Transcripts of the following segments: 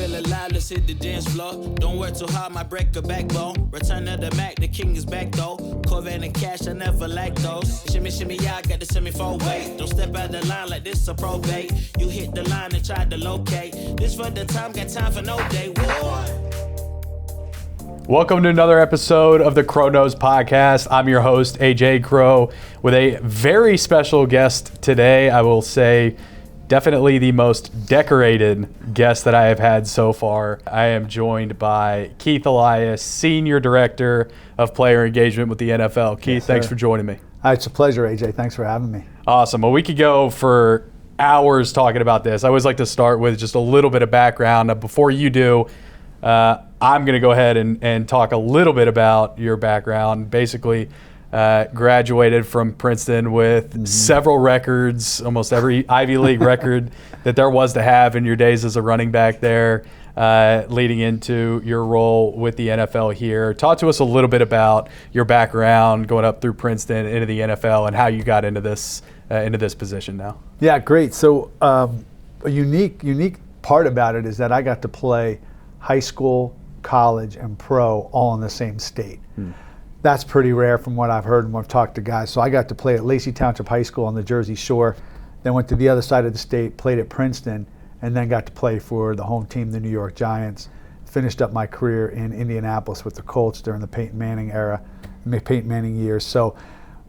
feel alive, let's hit the dance floor. Don't work too hard, might break a backbone. Return of the Mac, the king is back though. Corvette and cash, I never lack those. Shimmy, shimmy, yeah, I got the semi-4 weight. Don't step out the line like this a probate. You hit the line and try to locate. This for the time, got time for no day. Whoa. Welcome to another episode of the Krow Knows Podcast. I'm your host, AJ Krow, with a very special guest today. I will say definitely the most decorated guest that I have had so far. I am joined by Keith Elias, Senior Director of Player Engagement with the NFL. Keith, yes, thanks for joining me. It's a pleasure, AJ. Thanks for having me. Awesome. Well, we could go for hours talking about this. I always like to start with just a little bit of background. Before you do, I'm going to go ahead and talk a little bit about your background. Basically, graduated from Princeton with several records, almost every Ivy League record that there was to have in your days as a running back there, leading into your role with the NFL here. Talk to us a little bit about your background going up through Princeton into the NFL and how you got into this position now. Yeah, great. So a unique part about it is that I got to play high school, college, and pro all in the same state. That's pretty rare from what I've heard and what I've talked to guys. So I got to play at Lacey Township High School on the Jersey Shore, then went to the other side of the state, played at Princeton, and then got to play for the home team, the New York Giants. Finished up my career in Indianapolis with the Colts during the Peyton Manning era, Peyton Manning years. So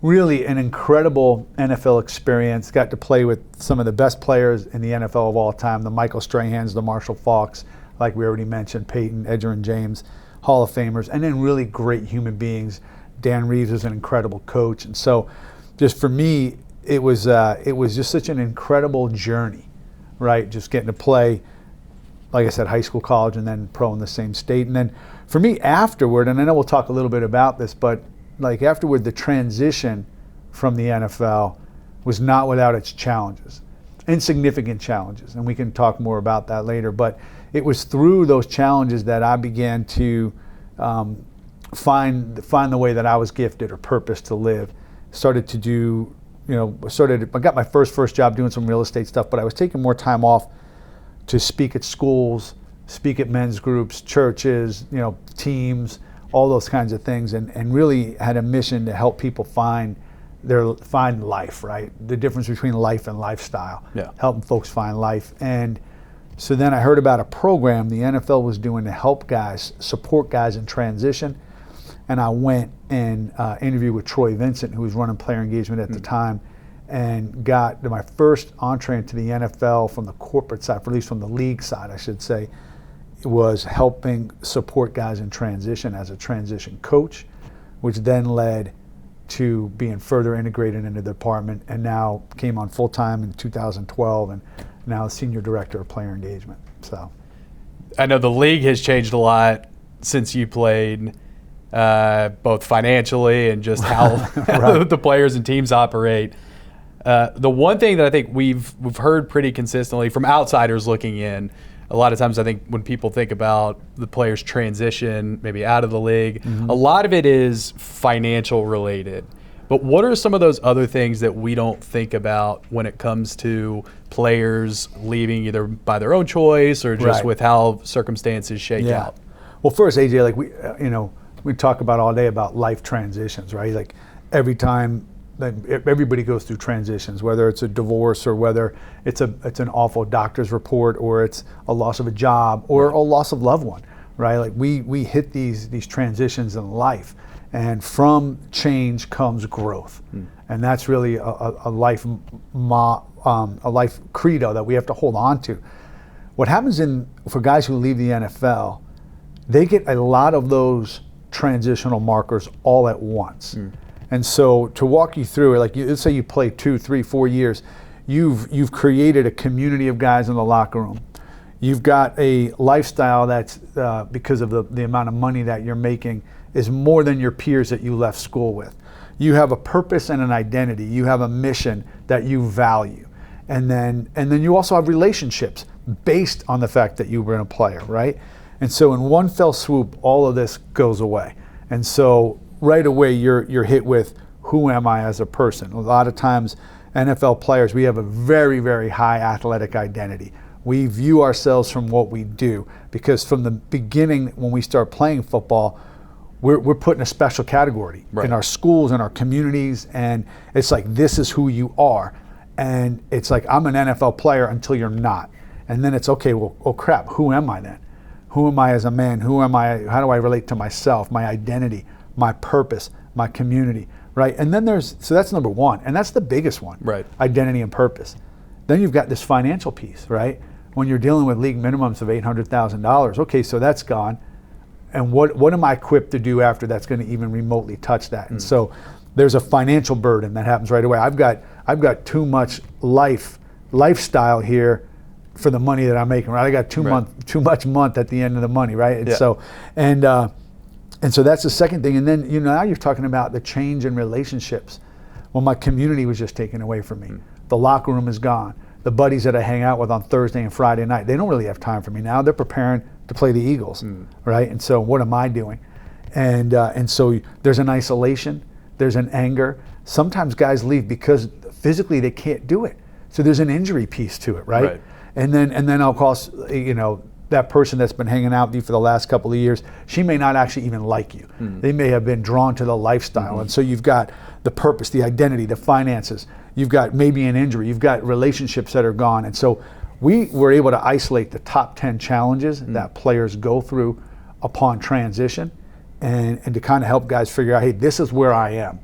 really an incredible NFL experience. Got to play with some of the best players in the NFL of all time, the Michael Strahans, the Marshall Faulks, like we already mentioned, Peyton, Edgerrin James, Hall of Famers, and then really great human beings. Dan Reeves is an incredible coach. And so just for me, it was just such an incredible journey, right? Just getting to play, like I said, high school, college, and then pro in the same state. And then for me afterward, and I know we'll talk a little bit about this, but like afterward, the transition from the NFL was not without its challenges, insignificant challenges, and we can talk more about that later. But it was through those challenges that I began to find the way that I was gifted or purposed to live. Started to do, I got my first job doing some real estate stuff, but I was taking more time off to speak at schools, speak at men's groups, churches, teams, all those kinds of things, and really had a mission to help people find life, right? The difference between life and lifestyle. Yeah. Helping folks find life. And so then I heard about a program the NFL was doing to help guys, support guys in transition. And I went and interviewed with Troy Vincent, who was running player engagement at the time, and got my first entree into the NFL from the corporate side, or at least from the league side, I should say. It was helping support guys in transition as a transition coach, which then led to being further integrated into the department, and now came on full-time in 2012, and now Senior Director of Player Engagement. So, I know the league has changed a lot since you played, both financially and just how Right. the players and teams operate. The one thing that I think we've heard pretty consistently from outsiders looking in, a lot of times I think when people think about the players' transition, maybe out of the league, a lot of it is financial related. But what are some of those other things that we don't think about when it comes to players leaving either by their own choice or just Right. with how circumstances shake yeah. out? Well, first, AJ, like we talk about all day about life transitions, right? Like every time everybody goes through transitions, whether it's a divorce or whether it's an awful doctor's report or it's a loss of a job or a loss of loved one, right? Like we hit these transitions in life, and from change comes growth, and that's really a life credo that we have to hold on to. What happens for guys who leave the NFL, they get a lot of those transitional markers all at once. And so to walk you through it, like let's say you play 2, 3, 4 years, you've created a community of guys in the locker room. You've got a lifestyle that's, because of the amount of money that you're making, is more than your peers that you left school with. You have a purpose and an identity. You have a mission that you value. And then you also have relationships based on the fact that you were a player, right? And so in one fell swoop, all of this goes away. And so right away you're hit with, who am I as a person? A lot of times NFL players, we have a very, very high athletic identity. We view ourselves from what we do, because from the beginning when we start playing football, we're put in a special category in our schools and our communities, and it's like, this is who you are. And it's like, I'm an NFL player until you're not. And then it's okay, well, oh crap, who am I then? Who am I as a man? Who am I? How do I relate to myself, my identity, my purpose, my community, right? And then so that's number one, and that's the biggest one, right? Identity and purpose. Then you've got this financial piece, right? When you're dealing with league minimums of $800,000, okay, so that's gone. And what am I equipped to do after that's going to even remotely touch that? And so there's a financial burden that happens right away. I've got too much lifestyle here for the money that I'm making, right? I got too much month at the end of the money, right? And so that's the second thing. And then now you're talking about the change in relationships. Well, my community was just taken away from me. The locker room is gone. The buddies that I hang out with on Thursday and Friday night, they don't really have time for me now. They're preparing to play the Eagles, right? And so what am I doing? And so there's an isolation, there's an anger. Sometimes guys leave because physically they can't do it. So there's an injury piece to it, right? And then I'll call, that person that's been hanging out with you for the last couple of years, she may not actually even like you. They may have been drawn to the lifestyle. And so you've got the purpose, the identity, the finances. You've got maybe an injury. You've got relationships that are gone. And so we were able to isolate the top 10 challenges that players go through upon transition, and to kind of help guys figure out, hey, this is where I am.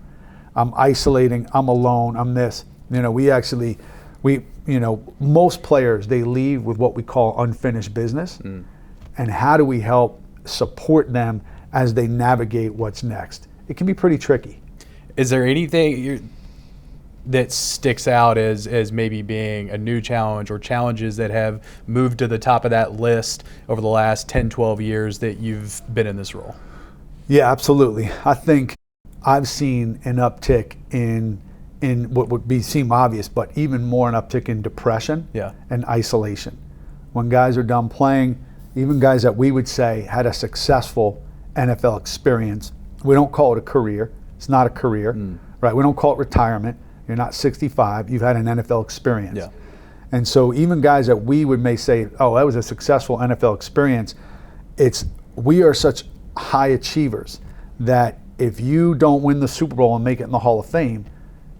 I'm isolating, I'm alone, I'm this. Most players, they leave with what we call unfinished business. And how do we help support them as they navigate what's next? It can be pretty tricky. Is there anything that sticks out as maybe being a new challenge, or challenges that have moved to the top of that list over the last 10, 12 years that you've been in this role? Yeah, absolutely. I think I've seen an uptick in what would seem obvious, but even more an uptick in depression and isolation. When guys are done playing, even guys that we would say had a successful NFL experience, we don't call it a career. It's not a career, right? We don't call it retirement. You're not 65. You've had an NFL experience. And so even guys that we may say, oh, that was a successful NFL experience, we are such high achievers that if you don't win the Super Bowl and make it in the Hall of Fame,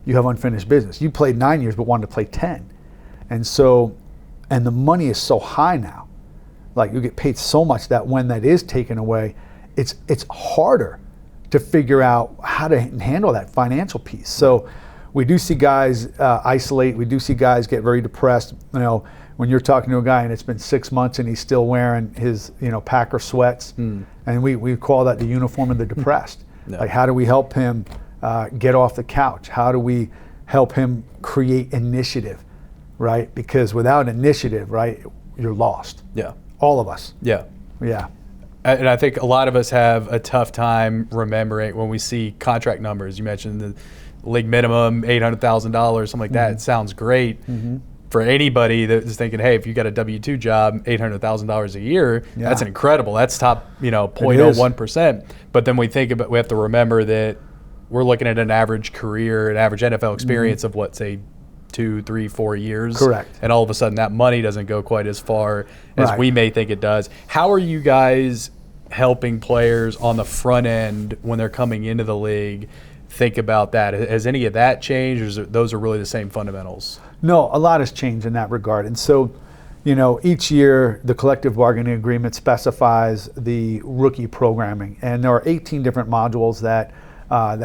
you have unfinished business. You played 9 years but wanted to play 10. And the money is so high now. Like, you get paid so much that when that is taken away, it's harder to figure out how to handle that financial piece. So we do see guys isolate. We do see guys get very depressed. When you're talking to a guy and it's been 6 months and he's still wearing his Packer sweats, and we call that the uniform of the depressed. Like, how do we help him get off the couch? How do we help him create initiative, right? Because without initiative, right, you're lost. All of us. And I think a lot of us have a tough time remembering when we see contract numbers. You mentioned the league minimum, $800,000, something like that. It sounds great. For anybody that's thinking, hey, if you got a W-2 job, $800,000 a year, that's incredible. That's top, 0.01%. But then we have to remember that we're looking at an average career, an average NFL experience of what, say, 2, 3, 4 years. Correct. And all of a sudden that money doesn't go quite as far as we may think it does. How are you guys helping players on the front end when they're coming into the league think about that? Has any of that changed, or is those are really the same fundamentals? No, a lot has changed in that regard. And so, each year the collective bargaining agreement specifies the rookie programming, and there are 18 different modules that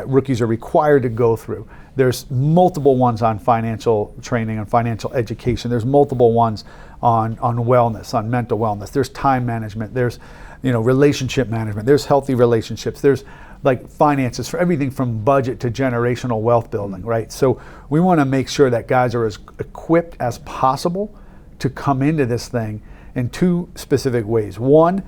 rookies are required to go through. There's multiple ones on financial training and financial education. There's multiple ones on wellness, on mental wellness. There's time management. There's relationship management. There's healthy relationships. There's like finances, for everything from budget to generational wealth building, right? So we want to make sure that guys are as equipped as possible to come into this thing in two specific ways. One,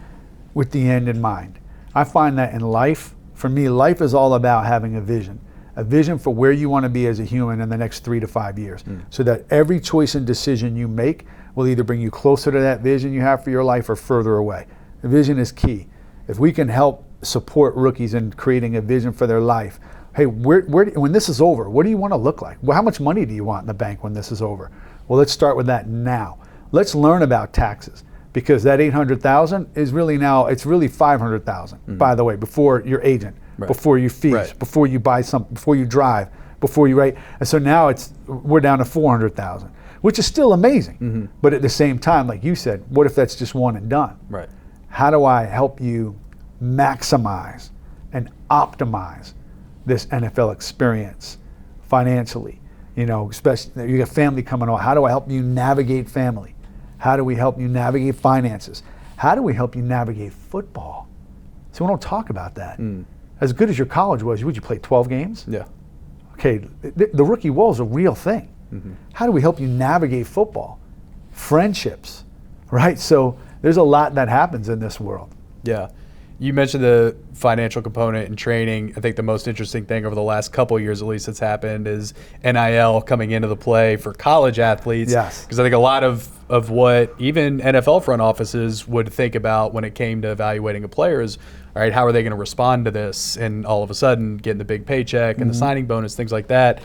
with the end in mind. I find that in life, for me, life is all about having a vision for where you want to be as a human in the next 3 to 5 years, so that every choice and decision you make will either bring you closer to that vision you have for your life or further away. The vision is key. If we can help support rookies in creating a vision for their life, hey, when this is over, what do you want to look like? Well, how much money do you want in the bank when this is over? Well, let's start with that now. let's learn about taxes, because that $800,000 is really now, it's really $500,000, by the way, before your agent, before your fees, before you buy something, before you drive, before you write. And so now we're down to $400,000, which is still amazing. But at the same time, like you said, what if that's just one and done? Right. How do I help you maximize and optimize this NFL experience financially? You know, especially you got family coming on. How do I help you navigate family? How do we help you navigate finances? How do we help you navigate football? So we don't talk about that. As good as your college was, would you play 12 games? Yeah. Okay, the rookie wall is a real thing. How do we help you navigate football? Friendships, right? So there's a lot that happens in this world. Yeah. You mentioned the financial component in training. I think the most interesting thing over the last couple of years, at least, that's happened is NIL coming into the play for college athletes. Yes. Because I think a lot of what even NFL front offices would think about when it came to evaluating a player is, all right, how are they going to respond to this? And all of a sudden, getting the big paycheck and the signing bonus, things like that.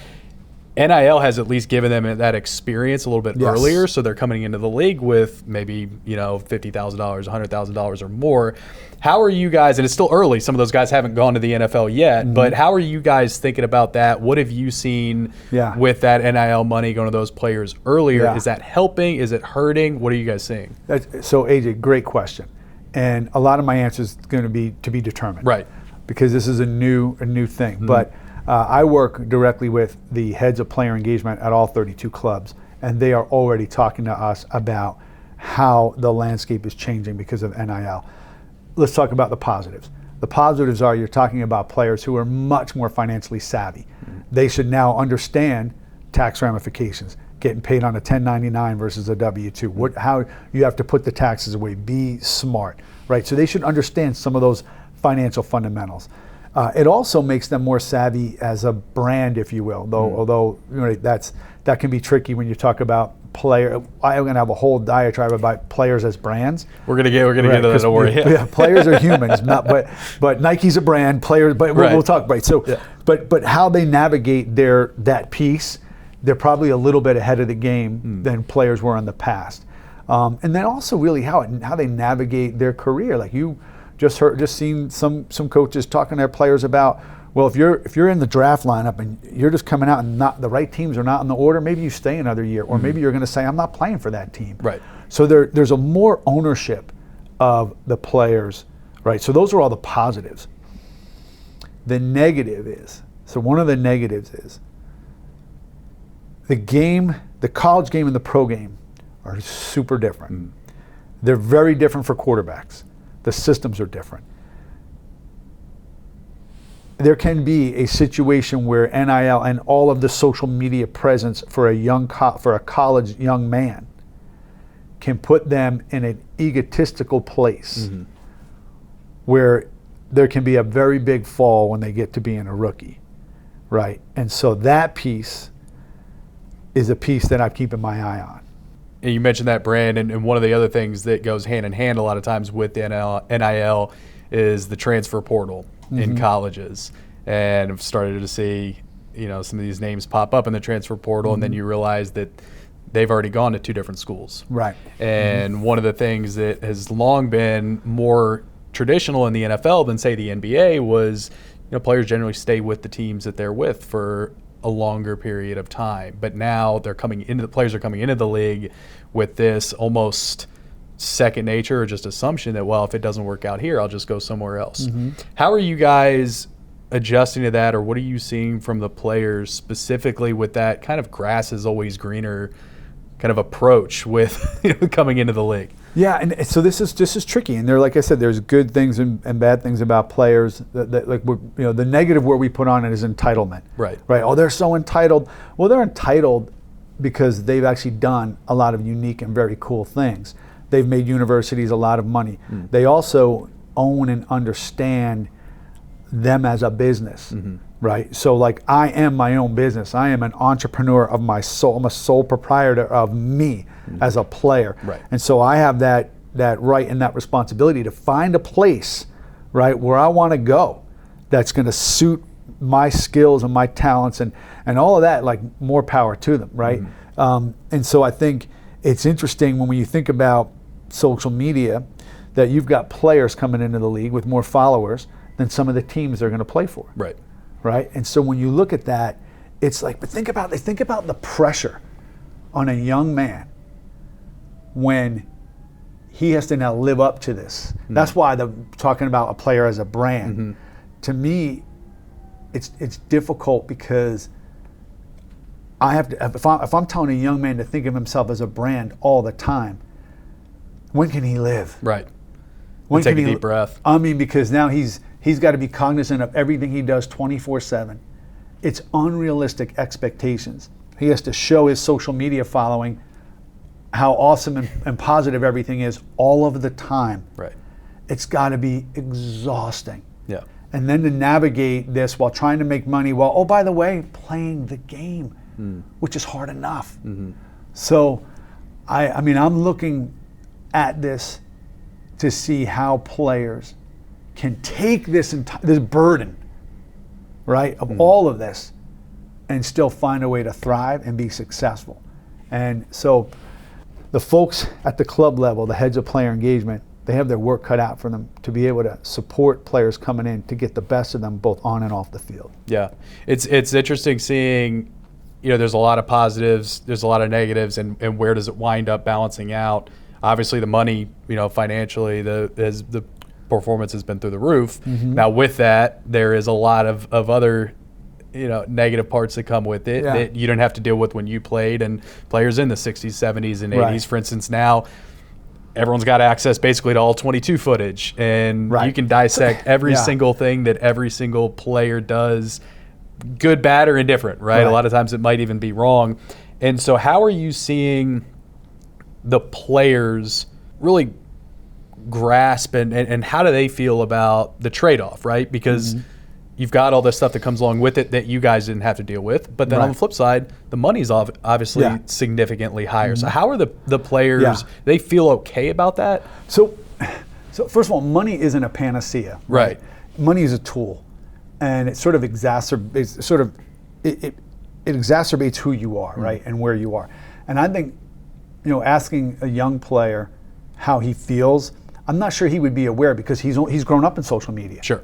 NIL has at least given them that experience a little bit earlier, so they're coming into the league with maybe, $50,000, $100,000 or more. How are you guys, and it's still early, some of those guys haven't gone to the NFL yet, but how are you guys thinking about that? What have you seen with that NIL money going to those players earlier? Is that helping? Is it hurting? What are you guys seeing? So AJ, great question. And a lot of my answer is going to be determined. Right. Because this is a new thing. But I work directly with the heads of player engagement at all 32 clubs, and they are already talking to us about how the landscape is changing because of NIL. Let's talk about the positives. The positives are you're talking about players who are much more financially savvy. They should now understand tax ramifications, getting paid on a 1099 versus a W-2, how you have to put the taxes away, be smart, right? So they should understand some of those financial fundamentals. It also makes them more savvy as a brand, if you will, although that can be tricky when you talk about player. I'm going to have a whole diatribe about players as brands. We're going to get into that, don't worry. Yeah, players are humans, but Nike's a brand, players, but we'll talk, right? So, but how they navigate that piece, they're probably a little bit ahead of the game than players were in the past. And then also really how they navigate their career. Like you just seen some coaches talking to their players about, well, if you're in the draft lineup and you're just coming out and not the right teams are not in the order, maybe you stay another year, or maybe you're going to say, I'm not playing for that team. Right. So there's a more ownership of the players, right? So those are all the positives. The negative is, one of the negatives is the college game and the pro game are super different. They're very different for quarterbacks. The systems are different. There can be a situation where NIL and all of the social media presence for a college young man can put them in an egotistical place where there can be a very big fall when they get to being a rookie, right? And so that piece is a piece that I'm keeping my eye on. And you mentioned that brand, and one of the other things that goes hand in hand a lot of times with the NIL is the transfer portal in colleges. And I've started to see, some of these names pop up in the transfer portal, and then you realize that they've already gone to two different schools. Right. And one of the things that has long been more traditional in the NFL than, say, the NBA was, players generally stay with the teams that they're with for a longer period of time. But now players are coming into the league with this almost second nature or just assumption that, well, if it doesn't work out here, I'll just go somewhere else. How are you guys adjusting to that, or what are you seeing from the players specifically with that kind of grass is always greener kind of approach with coming into the league? Yeah, and so this is tricky, and like I said, there's good things and bad things about players. That like the negative word we put on it is entitlement. Right. Oh, they're so entitled. Well, they're entitled because they've actually done a lot of unique and very cool things. They've made universities a lot of money. They also own and understand them as a business. Right. So like I am my own business. I am an entrepreneur of my soul. I'm a sole proprietor of me as a player. Right. And so I have that right and that responsibility to find a place, right, where I want to go that's going to suit my skills and my talents and all of that, like more power to them, right? And so I think it's interesting when you think about social media that you've got players coming into the league with more followers than some of the teams they're going to play for. Right? And so when you look at that, it's like, but think about the pressure on a young man when he has to now live up to this. Mm-hmm. That's why talking about a player as a brand, mm-hmm. to me, it's difficult because I have to. If I'm telling a young man to think of himself as a brand all the time, when can he live? Right. When take a deep breath. I mean, because now he's got to be cognizant of everything he does 24/7. It's unrealistic expectations. He has to show his social media following how awesome and positive everything is all of the time. Right. It's got to be exhausting. Yeah. And then to navigate this while trying to make money while, oh, by the way, playing the game, which is hard enough. Mm-hmm. So, I mean, I'm looking at this to see how players can take this burden, right, of all of this and still find a way to thrive and be successful. And so the folks at the club level, the heads of player engagement, they have their work cut out for them to be able to support players coming in to get the best of them both on and off the field. Yeah. It's interesting seeing, there's a lot of positives, there's a lot of negatives, and where does it wind up balancing out? Obviously the money, financially, the performance has been through the roof. Mm-hmm. Now with that, there is a lot of other negative parts that come with it that you don't have to deal with when you played, and players in the 60s, 70s, and 80s. Right. For instance, now everyone's got access basically to all 22 footage, and you can dissect every single thing that every single player does, good, bad, or indifferent, right? A lot of times it might even be wrong. And so how are you seeing the players really grasp and how do they feel about the trade-off, right? Because you've got all this stuff that comes along with it that you guys didn't have to deal with. But then on the flip side, the money's obviously significantly higher. So how are the players, they feel okay about that? So first of all, money isn't a panacea. Right. Money is a tool. And it sort of exacerbates, it exacerbates who you are, right, and where you are. And I think, asking a young player how he feels, I'm not sure he would be aware because he's grown up in social media. Sure.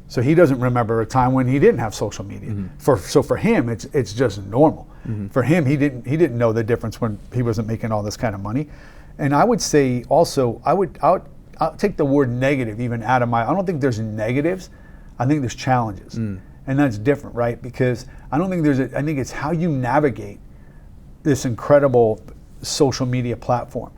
So he doesn't remember a time when he didn't have social media. Mm-hmm. For him, it's just normal. Mm-hmm. For him, he didn't know the difference when he wasn't making all this kind of money. And I would say also, I'll take the word negative even out of I don't think there's negatives. I think there's challenges. And that's different, right? Because I don't think I think it's how you navigate this incredible social media platform.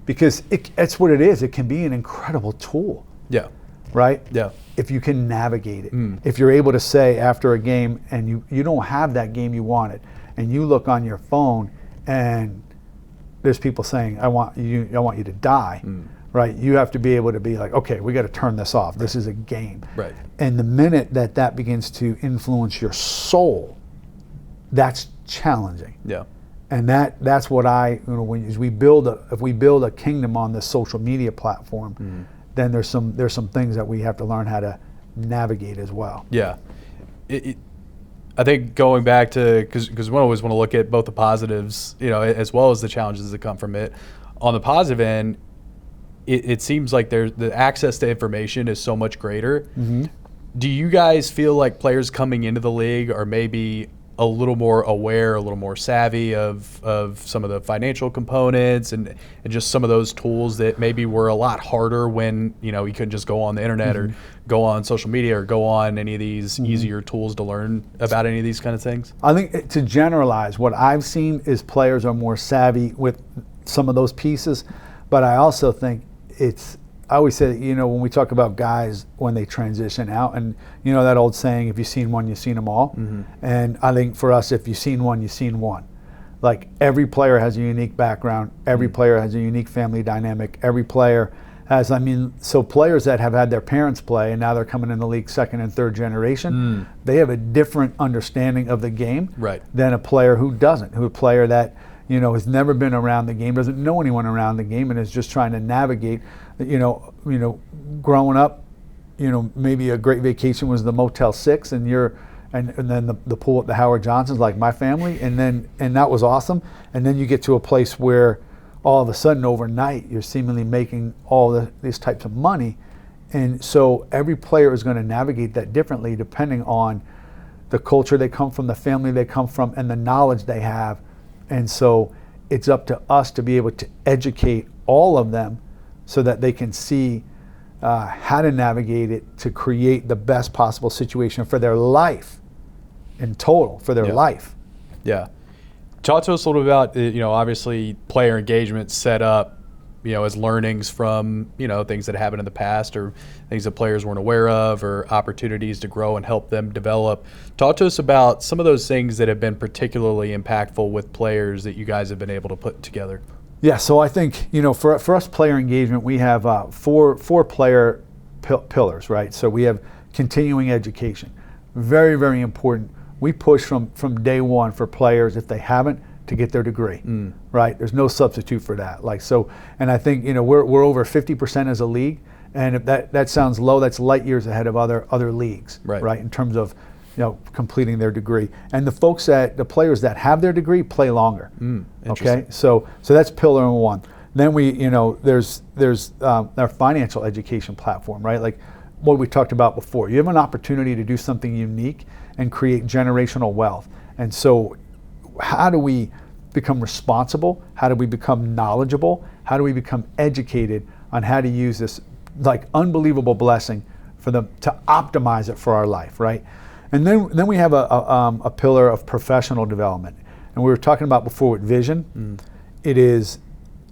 Because that's what it is. It can be an incredible tool. Yeah. Right? Yeah. If you can navigate it. If you're able to say after a game and you don't have that game you wanted, and you look on your phone and there's people saying, I want you to die. Right? You have to be able to be like, okay, we got to turn this off. This is a game. Right. And the minute that begins to influence your soul, that's challenging. Yeah. And that's what if we build a kingdom on this social media platform, then there's some things that we have to learn how to navigate as well. Yeah. I think going back to, because we always want to look at both the positives, as well as the challenges that come from it. On the positive end, it seems like the access to information is so much greater. Mm-hmm. Do you guys feel like players coming into the league are maybe a little more aware, a little more savvy of some of the financial components and just some of those tools that maybe were a lot harder when you couldn't just go on the internet or go on social media or go on any of these easier tools to learn about any of these kind of things? I think to generalize, what I've seen is players are more savvy with some of those pieces, but I also think I always say, when we talk about guys when they transition out, and that old saying, if you've seen one, you've seen them all. Mm-hmm. And I think for us, if you've seen one, you've seen one. Like every player has a unique background. Every player has a unique family dynamic. Every player has, so players that have had their parents play and now they're coming in the league second and third generation, they have a different understanding of the game than a player who doesn't, a player that has never been around the game, doesn't know anyone around the game, and is just trying to navigate. Growing up, maybe a great vacation was the Motel 6, and then the pool at the Howard Johnson's, like my family, and that was awesome. And then you get to a place where all of a sudden overnight you're seemingly making all these types of money. And so every player is going to navigate that differently depending on the culture they come from, the family they come from, and the knowledge they have. And so it's up to us to be able to educate all of them so that they can see how to navigate it to create the best possible situation for their life in total, for their life. Yeah. Talk to us a little bit about, obviously player engagement set up, as learnings from, things that happened in the past or things that players weren't aware of or opportunities to grow and help them develop. Talk to us about some of those things that have been particularly impactful with players that you guys have been able to put together. Yeah, so I think, for us player engagement, we have four player pillars, right? So we have continuing education. Very, very important. We push from day one for players, if they haven't, to get their degree, right? There's no substitute for that. And I think, we're over 50% as a league, and if that sounds low, that's light years ahead of other leagues, right? In terms of, completing their degree. And the players that have their degree play longer. Okay, so that's pillar number one. Then there's our financial education platform, right? Like what we talked about before. You have an opportunity to do something unique and create generational wealth. And so how do we become responsible? How do we become knowledgeable? How do we become educated on how to use this unbelievable blessing for them to optimize it for our life, right? And then we have a pillar of professional development. And we were talking about before with vision. It is,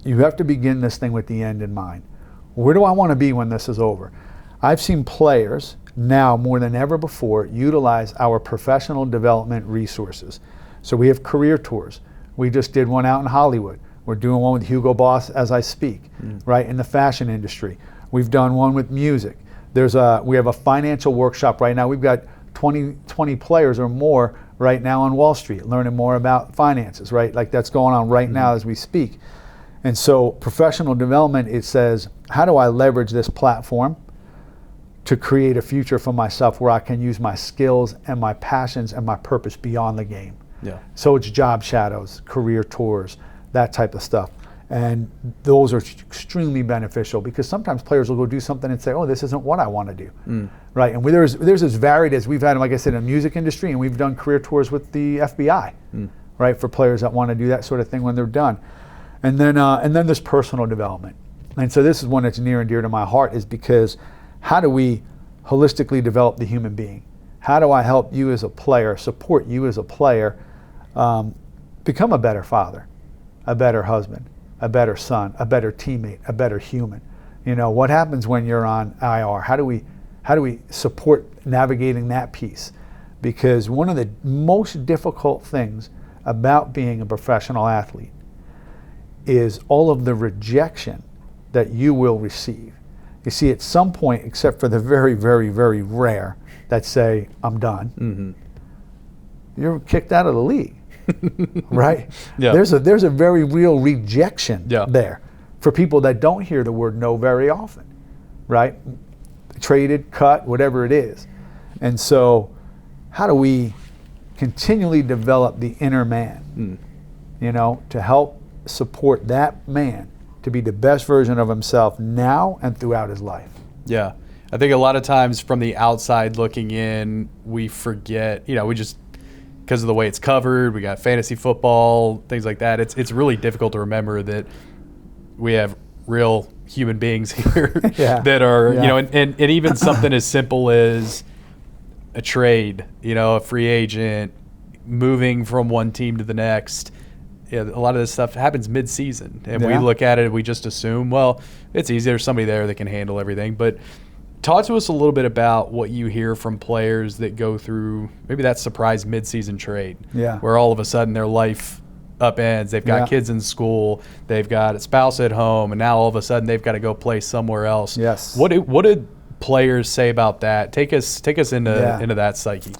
you have to begin this thing with the end in mind. Where do I want to be when this is over? I've seen players now more than ever before utilize our professional development resources. So we have career tours. We just did one out in Hollywood. We're doing one with Hugo Boss as I speak, right, in the fashion industry. We've done one with music. We have a financial workshop right now. We've got 20 players or more right now on Wall Street learning more about finances, right? Like that's going on right now as we speak. And so professional development, it says, how do I leverage this platform to create a future for myself where I can use my skills and my passions and my purpose beyond the game? Yeah. So it's job shadows, career tours, that type of stuff. And those are extremely beneficial because sometimes players will go do something and say, oh, this isn't what I want to do, right? And there's as varied as we've had, like I said, in the music industry, and we've done career tours with the FBI, right, for players that want to do that sort of thing when they're done. And then there's personal development. And so this is one that's near and dear to my heart, is because how do we holistically develop the human being? How do I help you as a player, support you as a player, become a better father, a better husband, a better son, a better teammate, a better human? What happens when you're on IR? How do we support navigating that piece? Because one of the most difficult things about being a professional athlete is all of the rejection that you will receive. You see, at some point, except for the very, very, very rare that say, I'm done, you're kicked out of the league. Right? Yeah. There's a very real rejection there for people that don't hear the word no very often, right? Traded, cut, whatever it is. And so how do we continually develop the inner man, to help support that man to be the best version of himself now and throughout his life? Yeah. I think a lot of times from the outside looking in, we forget, we just, because of the way it's covered, we got fantasy football, things like that. It's really difficult to remember that we have real human beings here that are, and even something as simple as a trade, a free agent, moving from one team to the next. A lot of this stuff happens mid-season. And we look at it, we just assume, well, it's easy. There's somebody there that can handle everything. But talk to us a little bit about what you hear from players that go through maybe that surprise mid-season trade, where all of a sudden their life upends. They've got kids in school, they've got a spouse at home, and now all of a sudden they've got to go play somewhere else. Yes. What did players say about that? Take us into that psyche.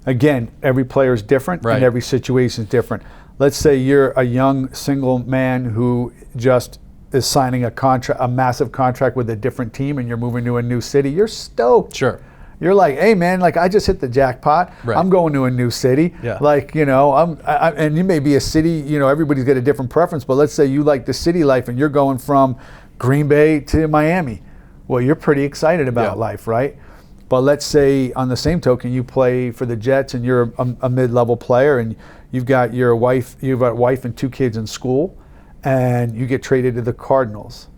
Again, every player is different, and every situation is different. Let's say you're a young single man who just is signing a massive contract with a different team, and you're moving to a new city. You're stoked. Sure. You're like, hey man, like I just hit the jackpot. Right. I'm going to a new city. Yeah. Like, you know, and you may be a city, you know, everybody's got a different preference, but let's say you like the city life and you're going from Green Bay to Miami. Well, you're pretty excited about life, right? But let's say on the same token, you play for the Jets and you're a mid-level player and you've got a wife and 2 kids in school and you get traded to the Cardinals.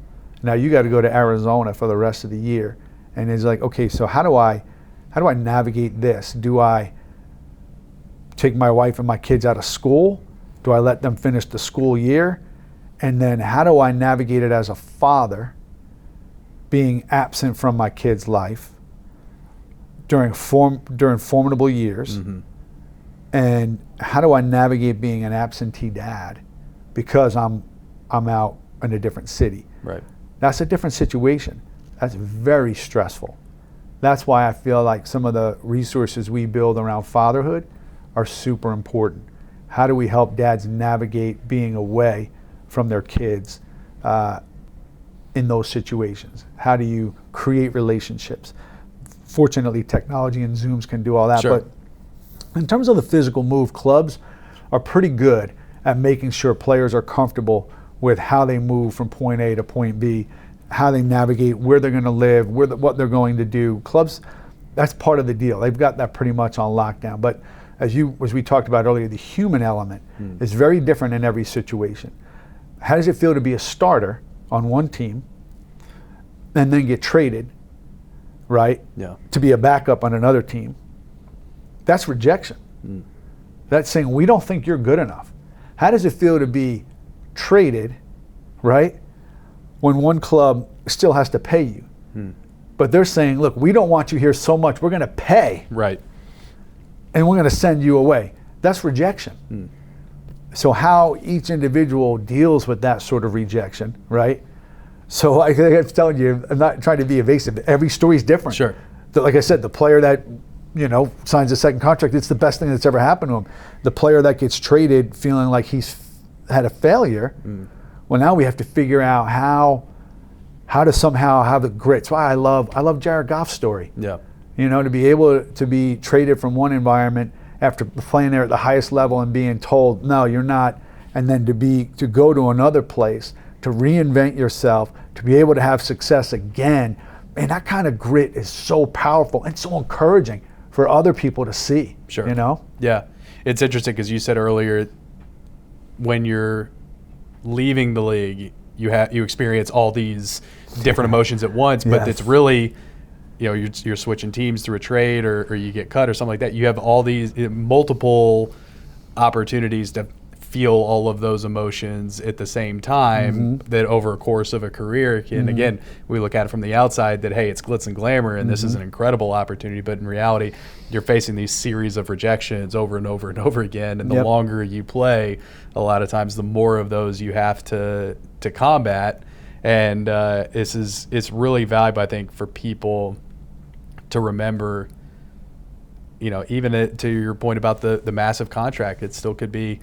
Now you got to go to Arizona for the rest of the year. And it's like, okay, so how do I navigate this? Do I take my wife and my kids out of school? Do I let them finish the school year? And then how do I navigate it as a father, being absent from my kid's life during formidable years? Mm-hmm. And how do I navigate being an absentee dad because I'm out in a different city? Right. That's a different situation. That's very stressful. That's why I feel like some of the resources we build around fatherhood are super important. How do we help dads navigate being away from their kids in those situations? How do you create relationships? Fortunately, technology and Zooms can do all that. Sure. But in terms of the physical move, clubs are pretty good at making sure players are comfortable with how they move from point A to point B, how they navigate, where they're going to live, what they're going to do. Clubs, that's part of the deal. They've got that pretty much on lockdown. But as we talked about earlier, the human element is very different in every situation. How does it feel to be a starter on one team and then get traded, right? Yeah. To be a backup on another team? That's rejection. That's saying, we don't think you're good enough. How does it feel to be traded, right, when one club still has to pay you? But they're saying, look, we don't want you here so much, we're going to pay. Right. And we're going to send you away. That's rejection. So how each individual deals with that sort of rejection, right? So like I'm telling you, I'm not trying to be evasive. Every story is different. Sure. Like I said, the player that, you know, signs a second contract, it's the best thing that's ever happened to him. The player that gets traded feeling like he's had a failure, well, now we have to figure out how to somehow have the grit. That's why I love Jared Goff's story. Yeah. You know, to be able to be traded from one environment after playing there at the highest level and being told, no, you're not, and then to go to another place, to reinvent yourself, to be able to have success again. Man, that kind of grit is so powerful and so encouraging for other people to see. Sure. You know? Yeah. It's interesting because you said earlier, when you're leaving the league, you experience all these different emotions at once, but it's really, you know, you're switching teams through a trade or you get cut or something like that. You have all these multiple opportunities to feel all of those emotions at the same time that over a course of a career can, again, we look at it from the outside that, hey, it's glitz and glamour and this is an incredible opportunity, but in reality, you're facing these series of rejections over and over and over again, and the longer you play, a lot of times the more of those you have to combat, and it's really valuable, I think, for people to remember, you know, even to your point about the massive contract, it still could be,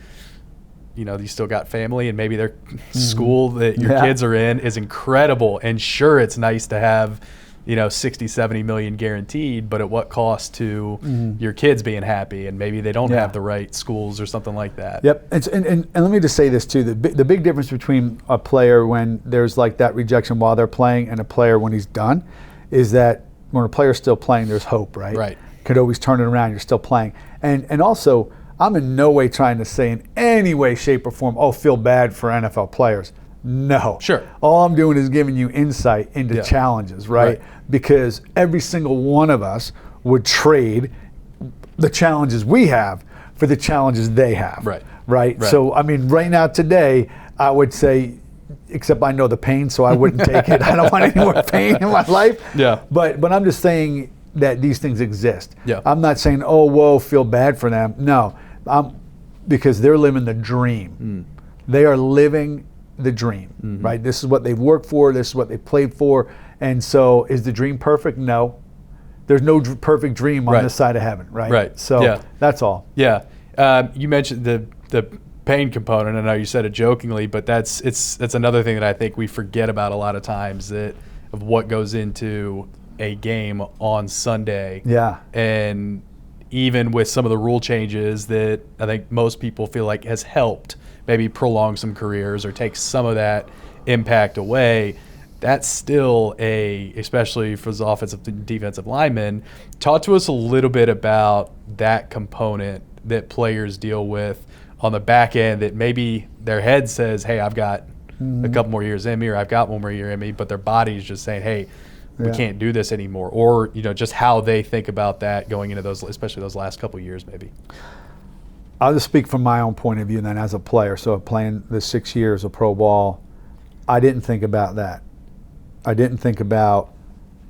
you know, you still got family and maybe their school that your kids are in is incredible. And sure, it's nice to have, you know, 60, 70 million guaranteed, but at what cost to your kids being happy? And maybe they don't have the right schools or something like that. Yep. And let me just say this too. The big difference between a player when there's like that rejection while they're playing and a player when he's done is that when a player's still playing, there's hope, right? Right. Could always turn it around. You're still playing. And also, I'm in no way trying to say in any way, shape, or form, oh, feel bad for NFL players. No. Sure. All I'm doing is giving you insight into challenges, right? Because every single one of us would trade the challenges we have for the challenges they have. Right. So, I mean, right now, today, I would say, except I know the pain, so I wouldn't take it. I don't want any more pain in my life. Yeah. But I'm just saying that these things exist. Yeah. I'm not saying, oh, whoa, feel bad for them. No. Because they're living the dream. They are living the dream, right? This is what they've worked for. This is what they played for. And so is the dream perfect? No. There's no perfect dream on this side of heaven, right? So that's all. Yeah. You mentioned the pain component. I know you said it jokingly, but that's another thing that I think we forget about a lot of times, that of what goes into a game on Sunday. Yeah. And even with some of the rule changes that I think most people feel like has helped maybe prolong some careers or take some of that impact away, that's still especially for the offensive and defensive linemen. Talk to us a little bit about that component that players deal with on the back end, that maybe their head says, hey, I've got a couple more years in me, or I've got one more year in me, but their body's just saying, hey, we can't do this anymore. Or, just how they think about that going into those, especially those last couple of years maybe. I'll just speak from my own point of view then as a player. So playing the 6 years of pro ball, I didn't think about that. I didn't think about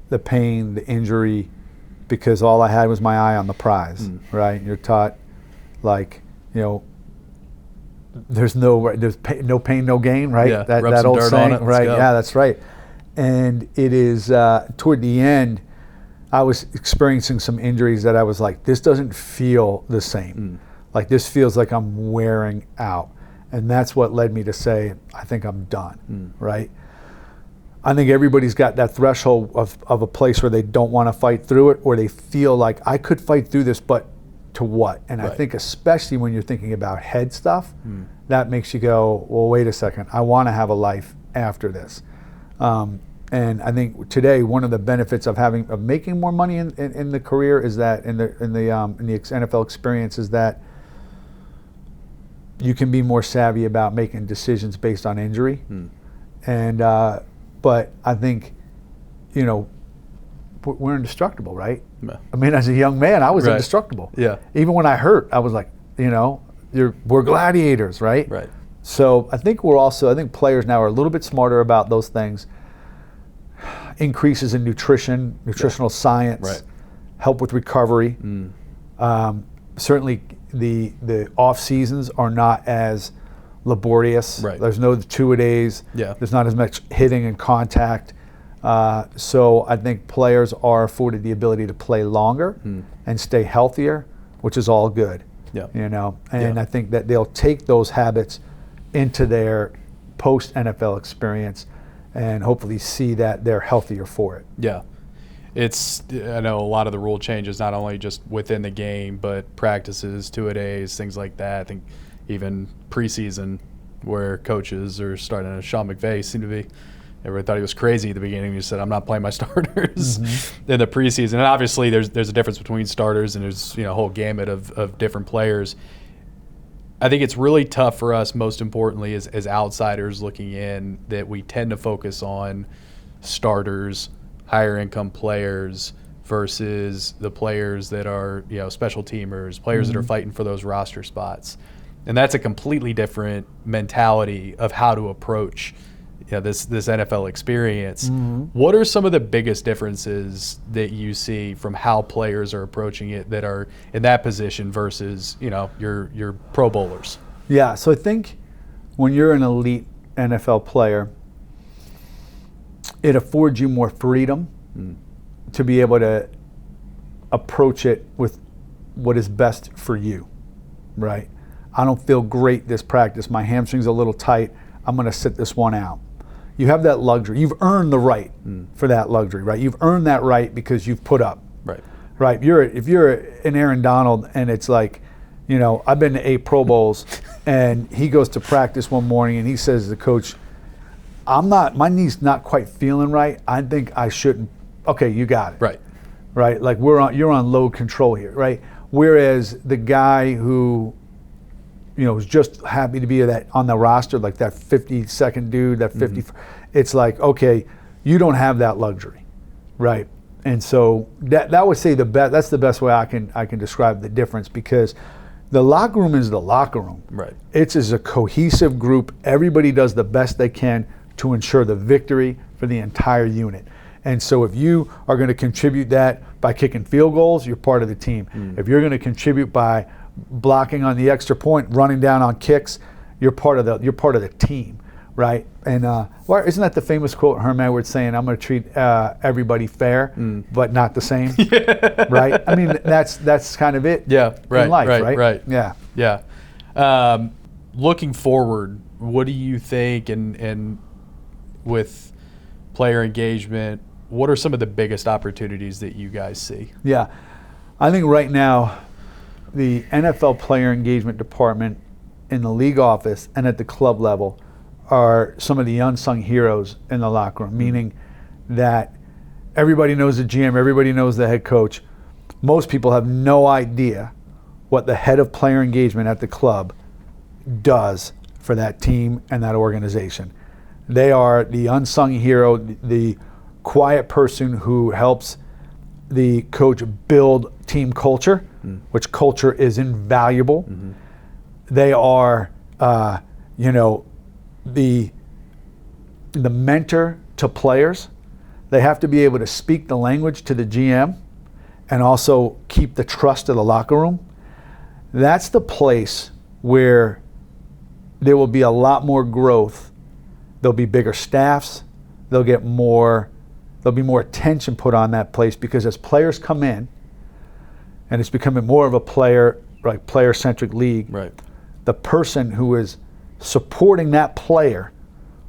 the pain, the injury, because all I had was my eye on the prize, right? You're taught, like, there's no pain, no gain, right? Yeah, that old saying, right? Yeah, that's right. And it is toward the end, I was experiencing some injuries that I was like, this doesn't feel the same. Like, this feels like I'm wearing out. And that's what led me to say, I think I'm done, right? I think everybody's got that threshold of a place where they don't want to fight through it, or they feel like, I could fight through this, but to what? And I think especially when you're thinking about head stuff, that makes you go, well, wait a second, I want to have a life after this. And I think today one of the benefits of making more money in the career is that in the NFL experience is that you can be more savvy about making decisions based on injury. And but I think we're indestructible, right? Yeah. I mean, as a young man, I was indestructible. Yeah. Even when I hurt, I was like, we're gladiators, right? Right. So I think players now are a little bit smarter about those things. Increases in nutritional science, help with recovery. Certainly the off seasons are not as laborious. Right. There's no 2-a-days. Yeah. There's not as much hitting and contact. So I think players are afforded the ability to play longer and stay healthier, which is all good. Yeah. And I think that they'll take those habits into their post NFL experience and hopefully see that they're healthier for it. Yeah. I know a lot of the rule changes, not only just within the game, but practices, 2-a-days, things like that. I think even preseason, where coaches are starting to, Sean McVay seemed to be, everybody thought he was crazy at the beginning. He said, I'm not playing my starters in the preseason. And obviously there's a difference between starters, and there's a whole gamut of different players. I think it's really tough for us, most importantly, as outsiders looking in, that we tend to focus on starters, higher income players versus the players that are, special teamers, players that are fighting for those roster spots. And that's a completely different mentality of how to approach this NFL experience. What are some of the biggest differences that you see from how players are approaching it that are in that position versus your Pro Bowlers? Yeah, so I think when you're an elite NFL player, it affords you more freedom to be able to approach it with what is best for you, right? I don't feel great this practice. My hamstring's a little tight. I'm going to sit this one out. You have that luxury. You've earned the right for that luxury, right? You've earned that right because you've put up. Right. Right. If you're an Aaron Donald and it's like, I've been to 8 Pro Bowls and he goes to practice one morning and he says to the coach, my knee's not quite feeling right. I think I shouldn't. Okay, you got it. Right. Right. Like you're on load control here, right? Whereas the guy who was just happy to be on the roster, like that 52nd dude, that 50. It's like, okay, you don't have that luxury, right? And so that would say that's the best way I can describe the difference, because the locker room is the locker room. Right. It's as a cohesive group. Everybody does the best they can to ensure the victory for the entire unit. And so if you are going to contribute that by kicking field goals, you're part of the team. If you're going to contribute by blocking on the extra point, running down on kicks, you're part of the team, right? And isn't that the famous quote, Herm Edwards saying, "I'm going to treat everybody fair, but not the same," right? I mean, that's kind of it. Yeah, right. In life, right? Yeah. Looking forward, what do you think, and with player engagement, what are some of the biggest opportunities that you guys see? Yeah, I think right now the NFL player engagement department in the league office and at the club level are some of the unsung heroes in the locker room, meaning that everybody knows the GM, everybody knows the head coach. Most people have no idea what the head of player engagement at the club does for that team and that organization. They are the unsung hero, the quiet person who helps the coach build team culture, which culture is invaluable. They are, the mentor to players. They have to be able to speak the language to the GM and also keep the trust of the locker room. That's the place where there will be a lot more growth. There'll be bigger staffs. There'll be more attention put on that place, because as players come in, and it's becoming more of a player-centric league, Right. the person who is supporting that player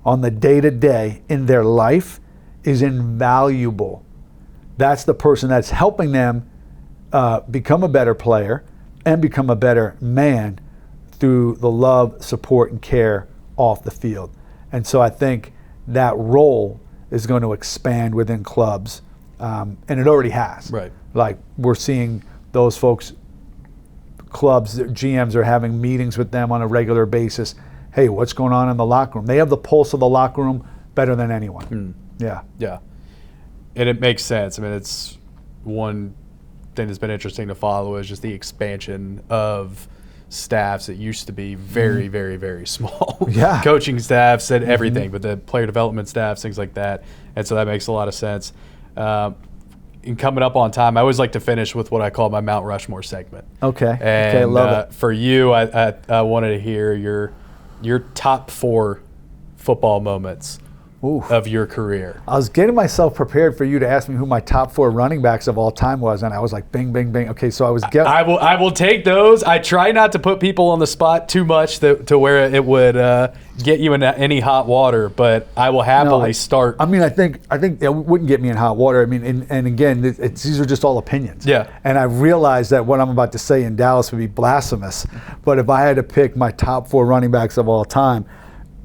on the day-to-day in their life is invaluable. That's the person that's helping them become a better player and become a better man through the love, support, and care off the field. And so I think that role is going to expand within clubs, and it already has. Right. Like, we're seeing those folks, clubs, GMs are having meetings with them on a regular basis. Hey, what's going on in the locker room? They have the pulse of the locker room better than anyone. Yeah. Yeah. And it makes sense. I mean, it's one thing that's been interesting to follow is just the expansion of staffs that used to be very, very, very small. Yeah. Coaching staffs and everything, but the player development staffs, things like that. And so that makes a lot of sense. In coming up on time, I always like to finish with what I call my Mount Rushmore segment. Okay. And I love it. For you, I wanted to hear your top 4 football moments of your career. I was getting myself prepared for you to ask me who my top 4 running backs of all time was, and I was like, bing, bing, bing. Okay, so I was I will take those. I try not to put people on the spot too much to where it would get you in any hot water, but I will happily start. I mean, I think it wouldn't get me in hot water. I mean, and again, these are just all opinions. Yeah. And I realized that what I'm about to say in Dallas would be blasphemous, but if I had to pick my top 4 running backs of all time,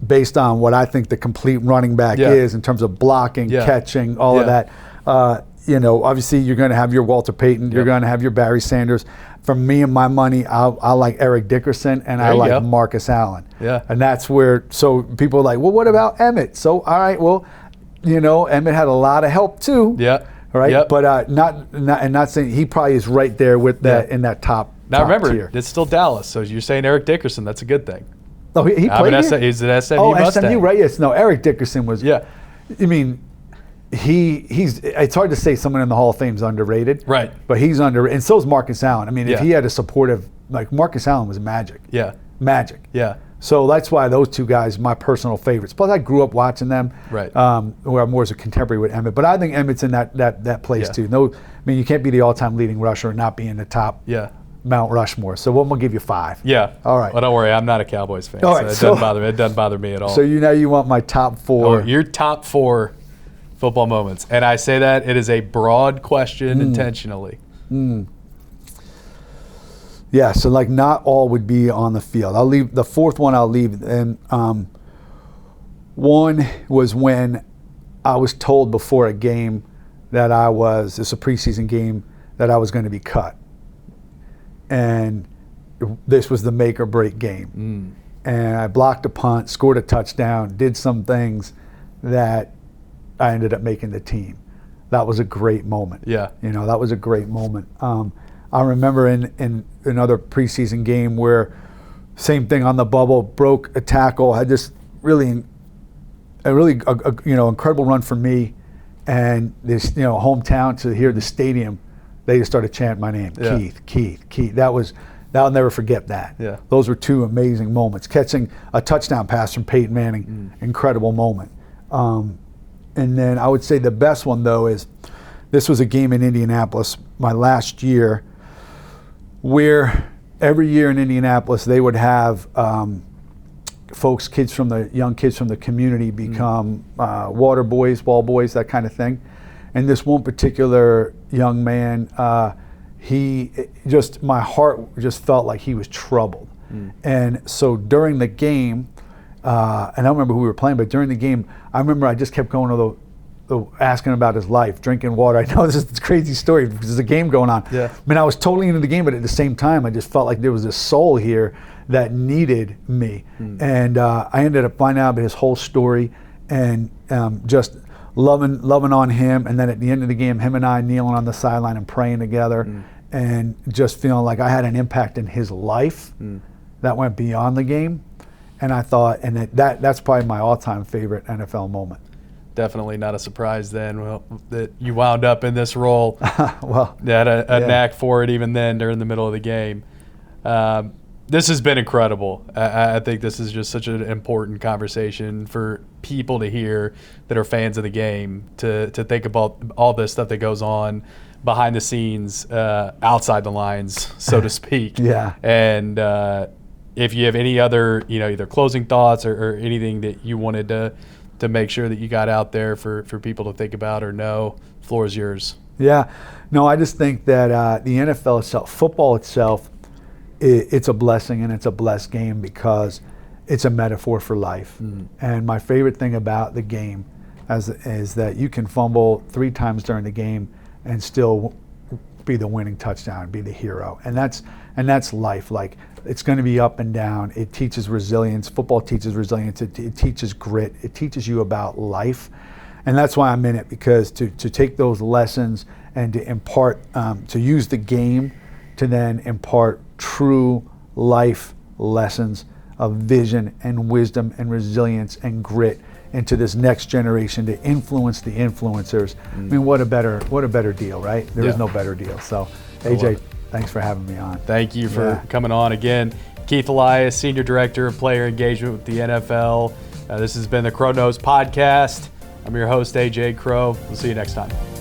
based on what I think the complete running back is in terms of blocking, catching, all of that. Obviously you're going to have your Walter Payton, you're going to have your Barry Sanders. For me and my money, I like Eric Dickerson and I like Marcus Allen. Yeah. And that's where, so people are like, well, what about Emmett? So, all right, well, Emmett had a lot of help too. Yeah. Right. Yep. But not saying he probably is right there with that in that top. Now remember, tier. it's still Dallas, so you're saying Eric Dickerson. That's a good thing. Oh, he played here? He's an SMU Oh, Mustang. SMU, right? Yes. No, Eric Dickerson was. Yeah. I mean, he's. It's hard to say someone in the Hall of Fame is underrated. Right. But he's underrated, and so is Marcus Allen. I mean, if he had a supportive, like Marcus Allen was magic. Yeah. Magic. Yeah. So that's why those two guys, my personal favorites. Plus, I grew up watching them. Right. Where I'm more as a contemporary with Emmett, but I think Emmett's in that place too. No, I mean, you can't be the all-time leading rusher and not be in the top. Yeah. Mount Rushmore. So I'm gonna give you 5. Yeah. All right. Well, don't worry. I'm not a Cowboys fan. All right, So it doesn't bother me. It doesn't bother me at all. So you want my top 4. Your top 4 football moments, and I say that it is a broad question intentionally. Yeah. So like, not all would be on the field. I'll leave the 4th one. I'll leave, and one was when I was told before a game that it's a preseason game, that I was going to be cut. And this was the make or break game. And I blocked a punt, scored a touchdown, did some things that I ended up making the team. That was a great moment. Yeah. That was a great moment. I remember in another preseason game where same thing on the bubble, broke a tackle, had this really incredible run for me, and this hometown to hear the stadium, they just started chanting my name, Keith. I'll never forget that. Yeah. Those were 2 amazing moments. Catching a touchdown pass from Peyton Manning, incredible moment. And then I would say the best one though is, this was a game in Indianapolis, my last year, where every year in Indianapolis they would have young kids from the community become water boys, ball boys, that kind of thing. And this one particular young man, my heart just felt like he was troubled. And so during the game, and I don't remember who we were playing, but during the game, I remember I just kept going to asking about his life, drinking water. I know this is a crazy story because there's a game going on. Yeah. I mean, I was totally into the game, but at the same time, I just felt like there was this soul here that needed me. And I ended up finding out his whole story and just loving on him. And then at the end of the game, him and I kneeling on the sideline and praying together and just feeling like I had an impact in his life that went beyond the game. And I thought, and that's probably my all-time favorite NFL moment. Definitely not a surprise then that you wound up in this role. Well, you had a knack for it even then during the middle of the game. This has been incredible. I think this is just such an important conversation for people to hear that are fans of the game, to think about all this stuff that goes on behind the scenes, outside the lines, so to speak. Yeah. And if you have any other, either closing thoughts or anything that you wanted to make sure that you got out there for people to think about or know, the floor is yours. Yeah. No, I just think that the NFL itself, football itself, it's a blessing and it's a blessed game because it's a metaphor for life. And my favorite thing about the game is that you can fumble 3 times during the game and still be the winning touchdown, be the hero. And that's life. Like, it's going to be up and down. It teaches resilience. Football teaches resilience. It teaches grit. It teaches you about life. And that's why I'm in it, because to take those lessons and to impart, to use the game to then impart true life lessons of vision and wisdom and resilience and grit into this next generation to influence the influencers. I mean, what a better deal, right? There is no better deal. So, AJ, thanks for having me on. Thank you for coming on again. Keith Elias, Senior Director of Player Engagement with the NFL. This has been the Krow Knows Podcast. I'm your host, AJ Krow. We'll see you next time.